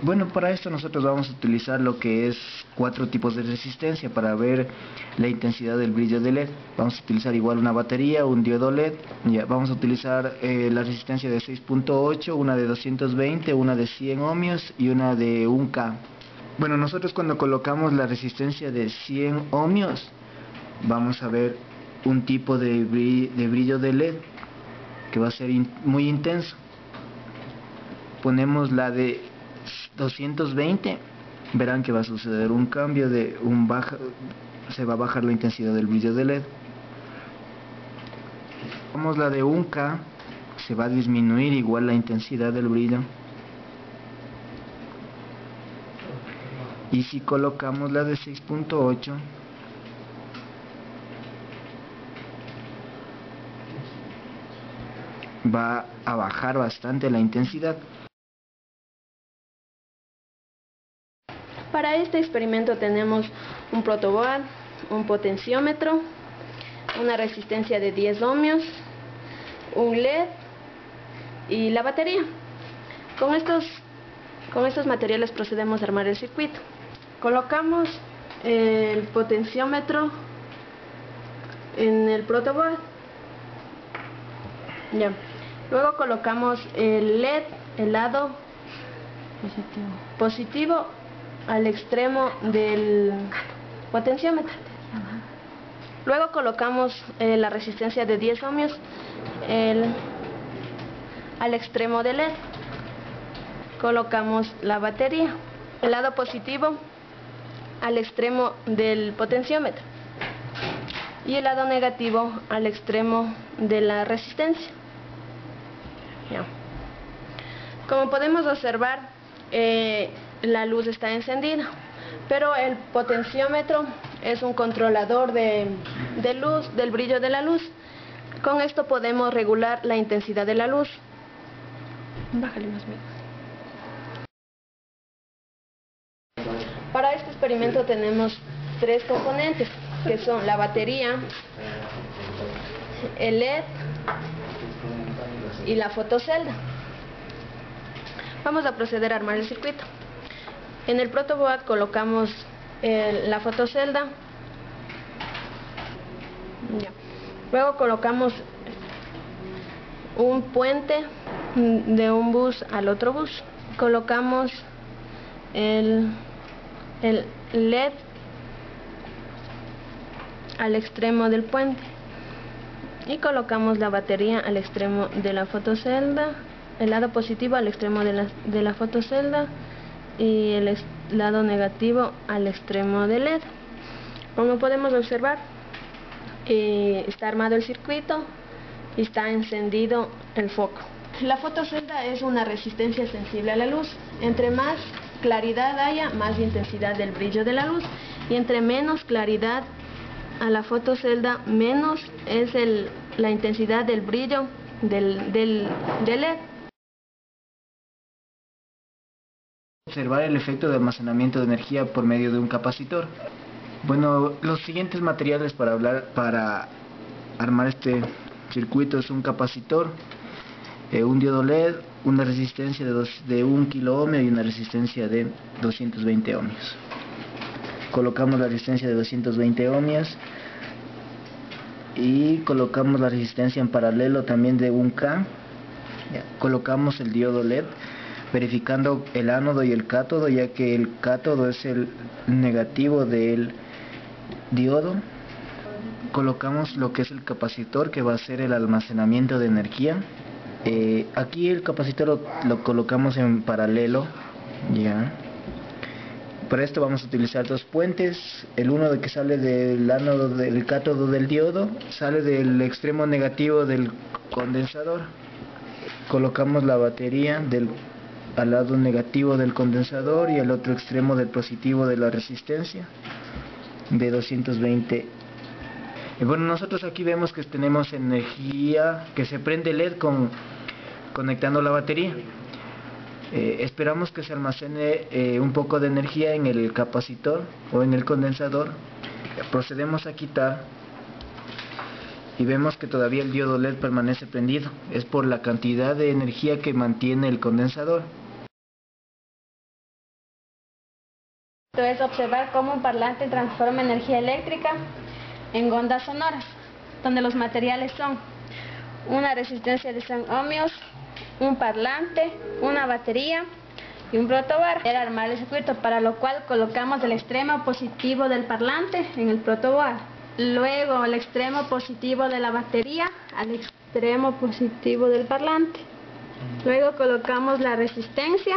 Bueno, para esto nosotros vamos a utilizar lo que es 4 tipos de resistencia para ver la intensidad del brillo del LED. Vamos a utilizar igual una batería, un diodo LED. Ya, vamos a utilizar la resistencia de 6.8, una de 220, una de 100 ohmios y una de 1K. Bueno, nosotros cuando colocamos la resistencia de 100 ohmios vamos a ver un tipo de brillo de LED que va a ser muy intenso. Ponemos la de 220, verán que va a suceder un cambio se va a bajar la intensidad del brillo de LED. Vamos la de 1K, se va a disminuir igual la intensidad del brillo. Y si colocamos la de 6.8, va a bajar bastante la intensidad. Para este experimento tenemos un protoboard, un potenciómetro, una resistencia de 10 ohmios, un LED y la batería. Con estos materiales procedemos a armar el circuito. Colocamos el potenciómetro en el protoboard. Ya. Luego colocamos el LED, el lado positivo al extremo del potenciómetro. Luego colocamos la resistencia de 10 ohmios al extremo del LED. Colocamos la batería, el lado positivo al extremo del potenciómetro y el lado negativo al extremo de la resistencia. Ya. Como podemos observar, la luz está encendida, pero el potenciómetro es un controlador de luz, del brillo de la luz. Con esto podemos regular la intensidad de la luz. Bájale más bien. Para este experimento tenemos 3 componentes, que son la batería, el LED y la fotocelda. Vamos a proceder a armar el circuito. En el protoboard colocamos la fotocelda. Ya. Luego colocamos un puente de un bus al otro bus. Colocamos el LED al extremo del puente y colocamos la batería al extremo de la fotocelda, el lado positivo al extremo de la fotocelda y el lado negativo al extremo del LED. Como podemos observar, está armado el circuito y está encendido el foco. La fotocelda es una resistencia sensible a la luz. Entre más claridad haya, más intensidad del brillo de la luz, y entre menos claridad a la fotocelda, menos es la intensidad del brillo del LED. Observar el efecto de almacenamiento de energía por medio de un capacitor. Bueno, los siguientes materiales para armar este circuito es un capacitor, un diodo LED, una resistencia de 1 kilo ohmio y una resistencia de 220 ohmios. Colocamos la resistencia de 220 ohmios y colocamos la resistencia en paralelo también de 1K. Colocamos el diodo LED, verificando el ánodo y el cátodo, ya que el cátodo es el negativo del diodo. Colocamos lo que es el capacitor, que va a ser el almacenamiento de energía. Aquí el capacitor lo colocamos en paralelo. Ya. Para esto vamos a utilizar 2 puentes, el uno que sale del ánodo del cátodo del diodo, sale del extremo negativo del condensador. Colocamos la batería al lado negativo del condensador y al otro extremo del positivo de la resistencia de 220. Y bueno, nosotros aquí vemos que tenemos energía, que se prende LED conectando la batería. Esperamos que se almacene un poco de energía en el capacitor o en el condensador. Procedemos a quitar y vemos que todavía el diodo LED permanece prendido. Es por la cantidad de energía que mantiene el condensador. es observar cómo un parlante transforma energía eléctrica en ondas sonoras, donde los materiales son una resistencia de 100 ohmios, un parlante, una batería y un protobar. Era armar el circuito, para lo cual colocamos el extremo positivo del parlante en el protobar, luego el extremo positivo de la batería al extremo positivo del parlante, luego colocamos la resistencia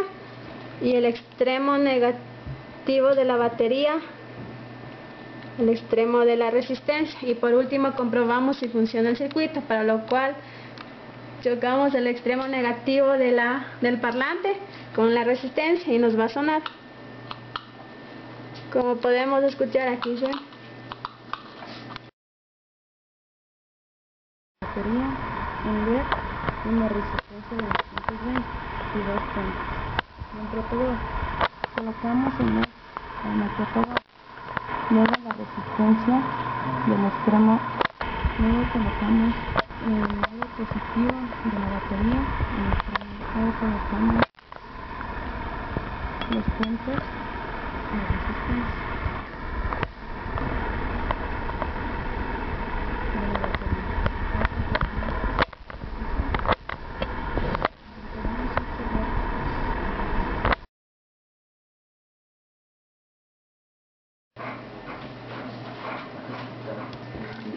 y el extremo negativo de la batería al extremo de la resistencia, y por último comprobamos si funciona el circuito, para lo cual chocamos el extremo negativo del parlante con la resistencia y nos va a sonar. Como podemos escuchar aquí suena. Batería, un LED, una resistencia de 220 y 2 puntos. Un protobar. Colocamos en el protobar. Luego la resistencia del extremo. Luego colocamos el lado positivo de la batería. Luego colocamos los puntos de resistencia de la batería.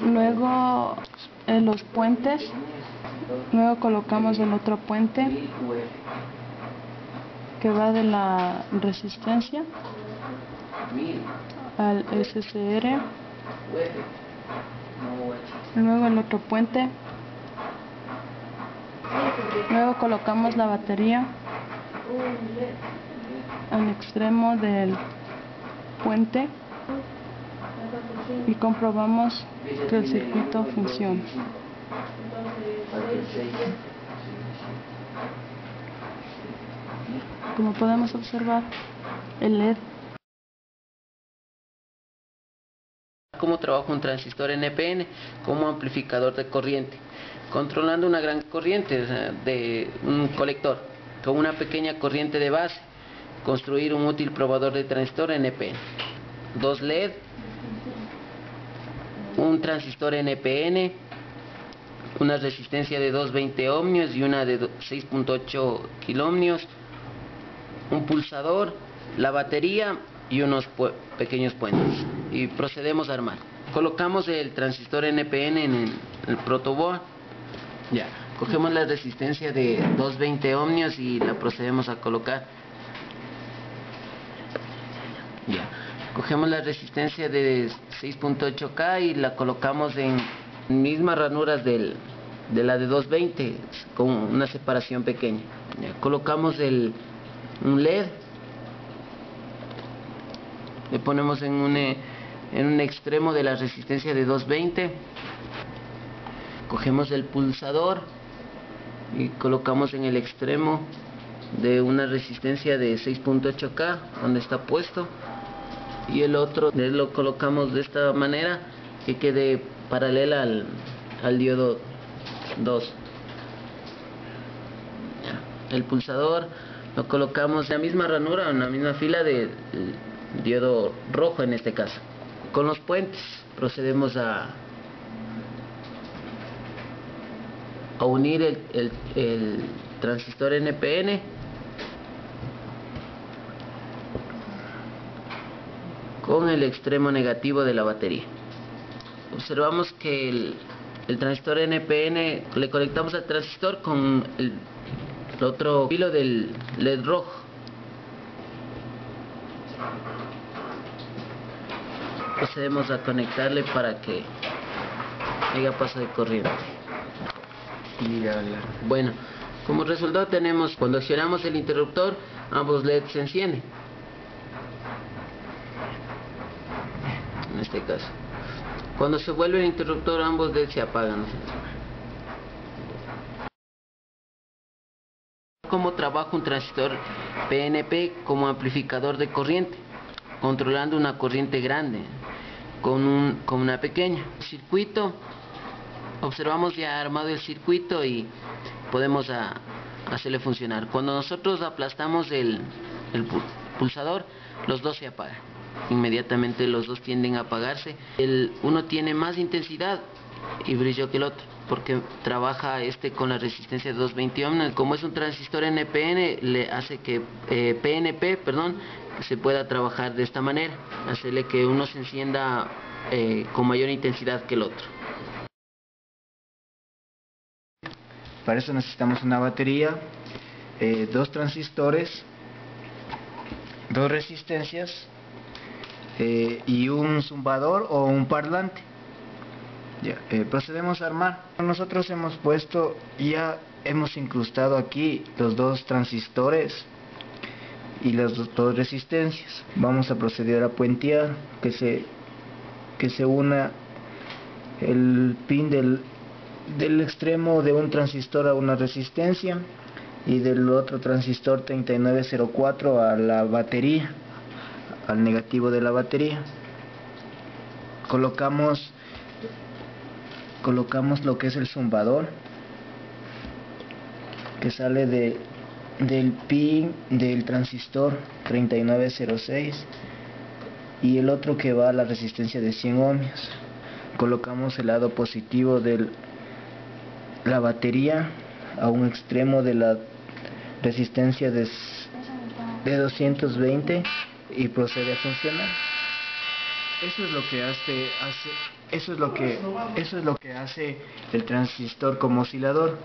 Luego los puentes, luego colocamos el otro puente que va de la resistencia al SCR, luego el otro puente, luego colocamos la batería al extremo del puente y comprobamos que el circuito funciona. Como podemos observar, el LED. ¿Cómo trabaja un transistor NPN como amplificador de corriente? Controlando una gran corriente de un colector con una pequeña corriente de base, construir un útil probador de transistor NPN. 2 LED, un transistor NPN, una resistencia de 220 ohmios y una de 6.8 kiloohmios, un pulsador, la batería y unos pequeños puentes. Y procedemos a armar. Colocamos el transistor NPN en el protoboard. Ya, cogemos la resistencia de 220 ohmios y la procedemos a colocar. Ya, cogemos la resistencia de 6.8K y la colocamos en mismas ranuras de la de 220 con una separación pequeña. Ya, colocamos un LED, le ponemos en un extremo de la resistencia de 220, cogemos el pulsador y colocamos en el extremo de una resistencia de 6.8K donde está puesto, y el otro lo colocamos de esta manera que quede paralela al diodo 2. El pulsador lo colocamos en la misma ranura, en la misma fila del diodo rojo en este caso. Con los puentes procedemos a unir el transistor NPN con el extremo negativo de la batería. Observamos que el transistor NPN le conectamos al transistor con el otro filo del LED rojo. Procedemos a conectarle para que haya paso de corriente. Bueno, como resultado tenemos, cuando accionamos el interruptor, ambos LEDs se encienden. En este caso, cuando se vuelve el interruptor, ambos LEDs se apagan. ¿Cómo trabaja un transistor PNP como amplificador de corriente? Controlando una corriente grande con una pequeña. Circuito, observamos ya armado el circuito y podemos hacerle funcionar. Cuando nosotros aplastamos el pulsador, los dos se apagan. inmediatamente los dos tienden a apagarse. Uno tiene más intensidad y brillo que el otro, porque trabaja con la resistencia de 220 ohms. Como es un transistor NPN, le hace que PNP, perdón, se pueda trabajar de esta manera, hacerle que uno se encienda con mayor intensidad que el otro. Para eso necesitamos una batería, dos transistores, dos resistencias y un zumbador o un parlante. Ya, procedemos a armar. Nosotros hemos incrustado aquí los dos transistores y las dos resistencias. Vamos a proceder a puentear que se una el pin del extremo de un transistor a una resistencia y del otro transistor 3904 a la batería, al negativo de la batería. Colocamos lo que es el zumbador, que sale del pin del transistor 3906, y el otro que va a la resistencia de 100 ohmios. Colocamos el lado positivo de la batería a un extremo de la resistencia de 220 y procede a funcionar. Eso es lo que hace el transistor como oscilador.